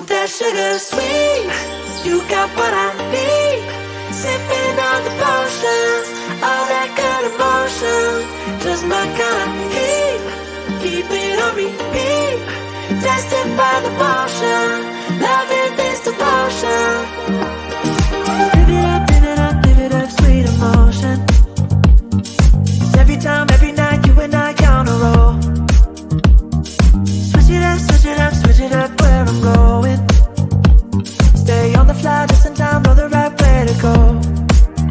that sugar sweet. You got what I need. Sipping on the potion, all that good emotion. Just my kind of heat. Keep it on repeat. Tested by the potion. Loving this devotion. Live it up, live it up, live it up, sweet emotion. Every time, every night, you and I on a roll. Switch it up, switch it up, switch it up where I'm going. Stay on the fly just in time, know the right way to go.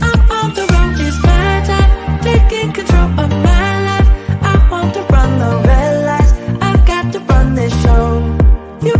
I'm on the road, it's my time, taking control of my life. I want to run the red lights, I've got to run this show. You